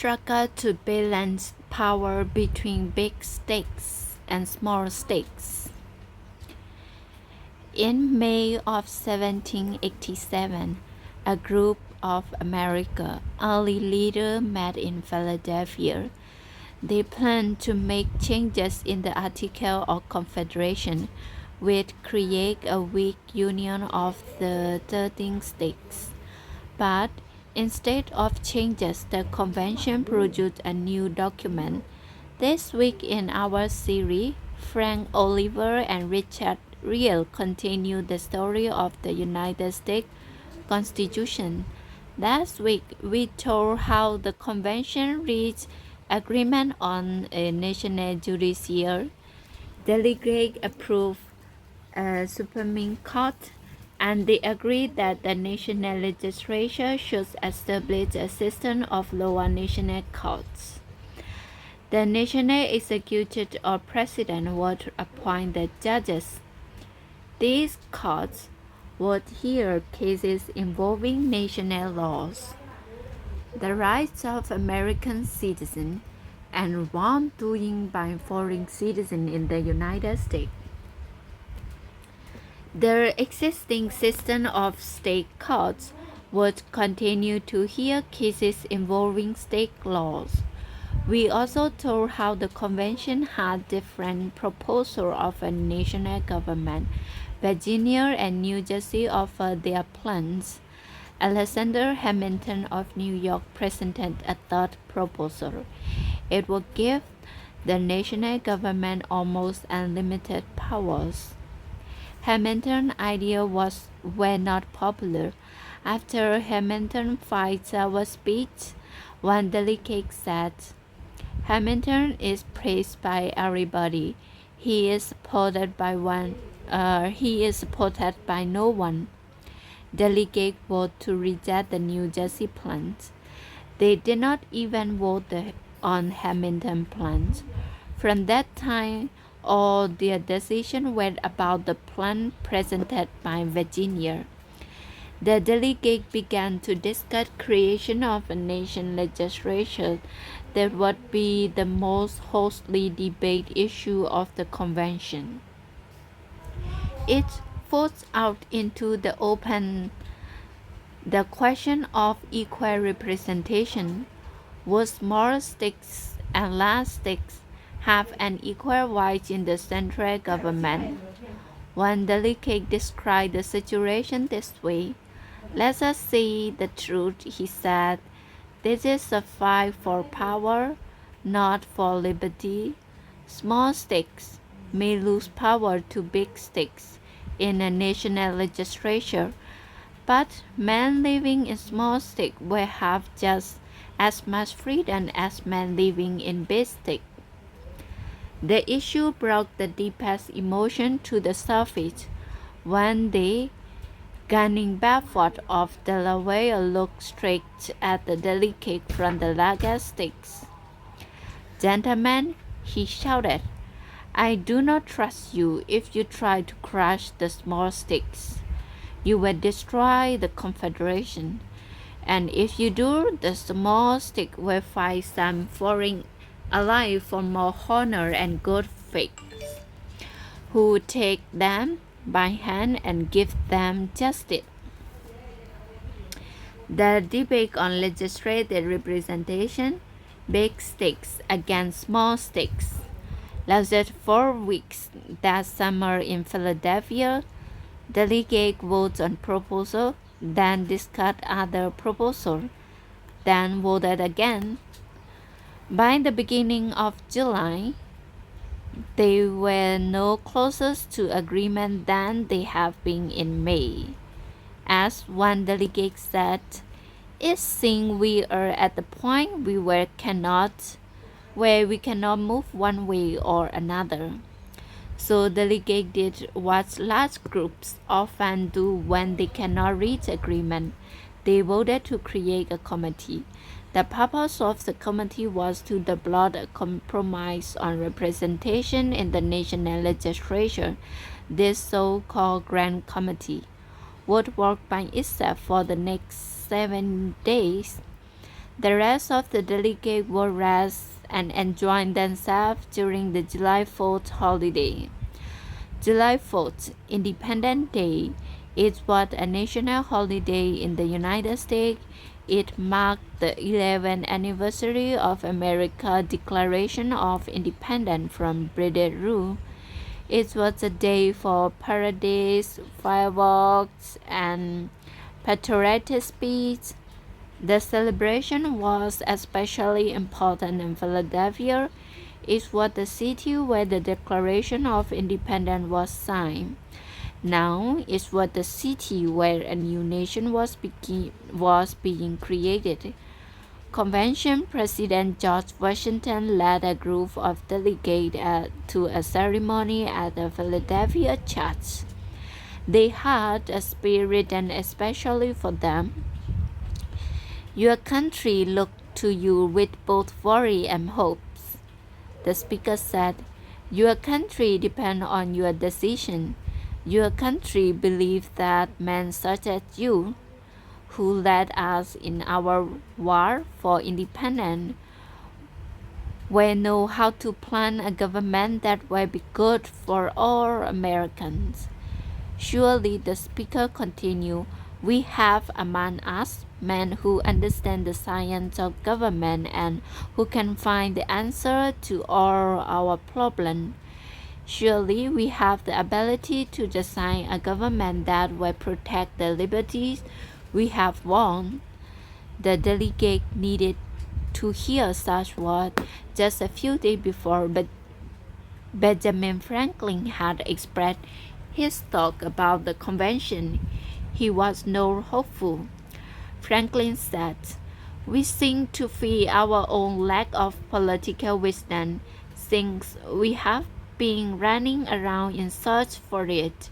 struggle to balance power between big states and small states. In May of 1787, a group of America's early leaders met in Philadelphia. They planned to make changes in the Articles of Confederation, which create a weak union of the 13 states. But instead of changes, the convention produced a new document. This week in our series, Frank Oliver and Richard Riel continue the story of the United States Constitution. Last week, we told how the convention reached agreement on a national judiciary. Delegates approved a Supreme Court, and they agreed that the national legislature should establish a system of lower national courts. The national executive or president would appoint the judges. These courts would hear cases involving national laws, the rights of American citizens, and wrongdoing by foreign citizens in the United States. The existing system of state courts would continue to hear cases involving state laws. We also told how the convention had different proposals of a national government. Virginia and New Jersey offered their plans. Alexander Hamilton of New York presented a third proposal. It would give the national government almost unlimited powers. Hamilton's ideas were not popular. After Hamilton's five-hour speech, one delegate said, "Hamilton is praised by everybody. He is supported by no one." Delegates voted to reject the New Jersey plans. They did not even vote on Hamilton's plans. From that time, all their decisions were about the plan presented by Virginia. The delegates began to discuss creation of a nation legislature that would be the most hotly debated issue of the convention. It forced out into the open the question of equal representation. Would small states and large states have an equal voice in the central government? One delegate described the situation this way. "Let us see the truth," he said. "This is a fight for power, not for liberty. Small states may lose power to big states in a national legislature, but men living in small states will have just as much freedom as men living in big states." The issue brought the deepest emotion to the surface. One day, Gunning Bedford of Delaware looked straight at the delegate from the largest states. "Gentlemen," he shouted, "I do not trust you if you try to crush the small states. You will destroy the Confederation. And if you do, the small states will find some foreign ally for more honor and good faith, who would take them by hand and give them justice." The debate on legislative representation, big states against small states, lasted 4 weeks that summer in Philadelphia. Delegates voted on proposal, then discussed other proposals, then voted again. By the beginning of July, they were no closer to agreement than they have been in May. As one delegate said, "It seems we are at the point where we cannot move one way or another." So delegates did what large groups often do when they cannot reach agreement. They voted to create a committee. The purpose of the committee was to develop a compromise on representation in the national legislature. This so-called Grand Committee would work by itself for the next 7 days. The rest of the delegates would rest and enjoy themselves during the July 4th holiday. July 4th, Independence Day, is what a national holiday in the United States. It marked the 11th anniversary of America's Declaration of Independence from British rule. It was a day for parades, fireworks, and patriotic speeches. The celebration was especially important in Philadelphia. It was the city where the Declaration of Independence was signed. Now it was the city where a new nation was being created. Convention President George Washington led a group of delegates to a ceremony at the Philadelphia church. They had a speech written especially for them. Your country looked to you with both worry and hopes. The speaker said, your country depends on your decision. Your country believes that men such as you, who led us in our war for independence, will know how to plan a government that will be good for all Americans. Surely, the speaker continued, we have among us men who understand the science of government and who can find the answer to all our problems. Surely we have the ability to design a government that will protect the liberties we have won. The delegate needed to hear such words just a few days before, but Benjamin Franklin had expressed his thought about the convention. He was not hopeful. Franklin said, we seem to feel our own lack of political wisdom since we have been running around in search for it.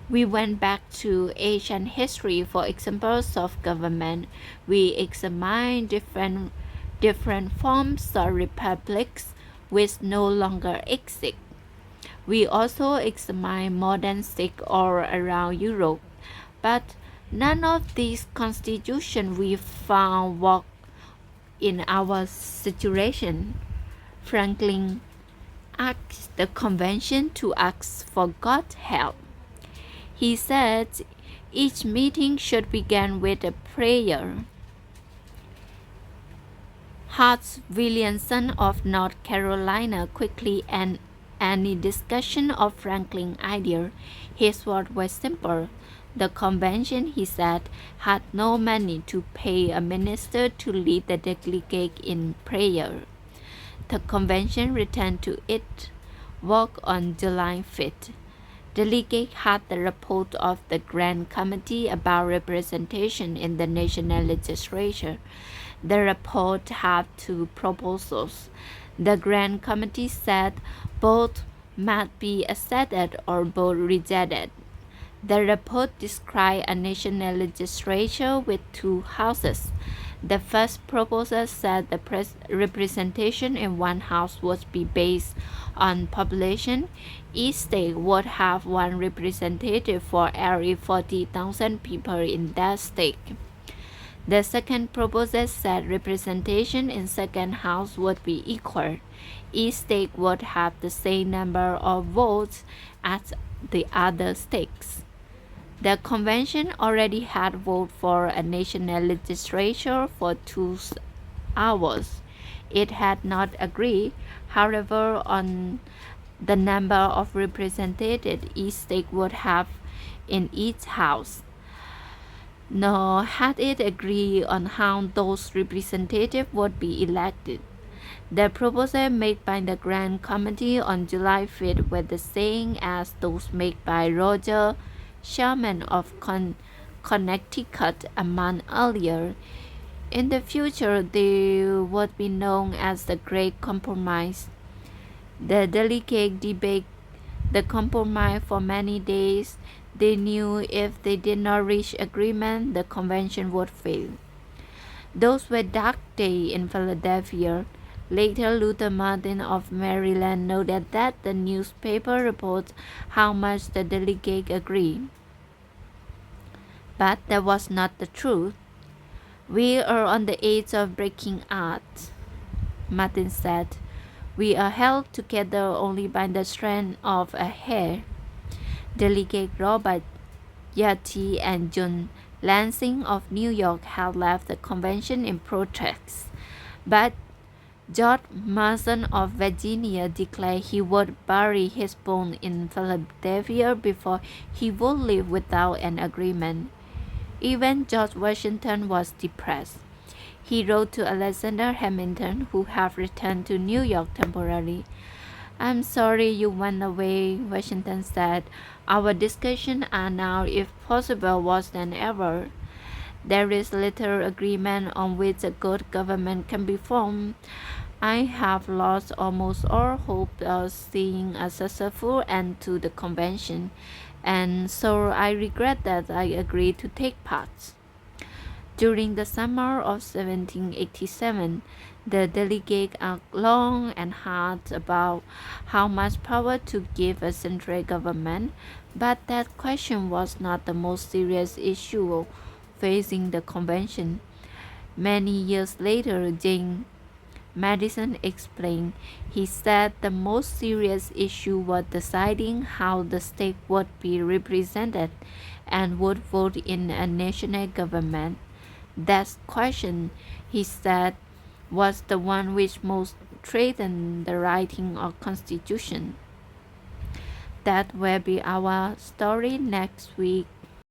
We went back to ancient history for examples of government. We examined different forms of republics which no longer exist. We also examined modern states all around Europe, but none of these constitutions we found work in our situation. Franklin asked the convention to ask for God's help. He said each meeting should begin with a prayer. Hart Williamson of North Carolina quickly ended any discussion of Franklin's idea. His words were simple. The convention, he said, had no money to pay a minister to lead the delegate in prayer. The convention returned to its work on July 5th. Delegates had the report of the Grand Committee about representation in the national legislature. The report had two proposals. The Grand Committee said both might be accepted or both rejected. The report described a national legislature with two houses. The first proposal said the representation in one house would be based on population. Each state would have one representative for every 40,000 people in that state. The second proposal said representation in second house would be equal. Each state would have the same number of votes as the other states. The convention already had voted for a national legislature for 2 hours. It had not agreed, however, on the number of representatives each state would have in each house. Nor had it agreed on how those representatives would be elected. The proposals made by the Grand Committee on July 5th were the same as those made by Roger Sherman of Connecticut a month earlier. In the future, they would be known as the Great Compromise. The delegates debated the compromise for many days. They knew if they did not reach agreement, the convention would fail. Those were dark days in Philadelphia. Later, Luther Martin of Maryland noted that the newspaper reports how much the delegates agreed. But that was not the truth. We are on the edge of breaking out, Martin said. We are held together only by the strand of a hair. Delegate Robert Yatty and John Lansing of New York had left the convention in protest, but George Mason of Virginia declared he would bury his bones in Philadelphia before he would leave without an agreement. Even George Washington was depressed. He wrote to Alexander Hamilton, who had returned to New York temporarily. "I'm sorry you went away," Washington said. "Our discussions are now, if possible, worse than ever. There is little agreement on which a good government can be formed. I have lost almost all hope of seeing a successful end to the convention, and so I regret that I agreed to take part." During the summer of 1787, the delegates argued long and hard about how much power to give a central government, but that question was not the most serious issue facing the convention. Many years later, James Madison explained. He said the most serious issue was deciding how the state would be represented and would vote in a national government. That question, he said, was the one which most threatened the writing of Constitution. That will be our story next week.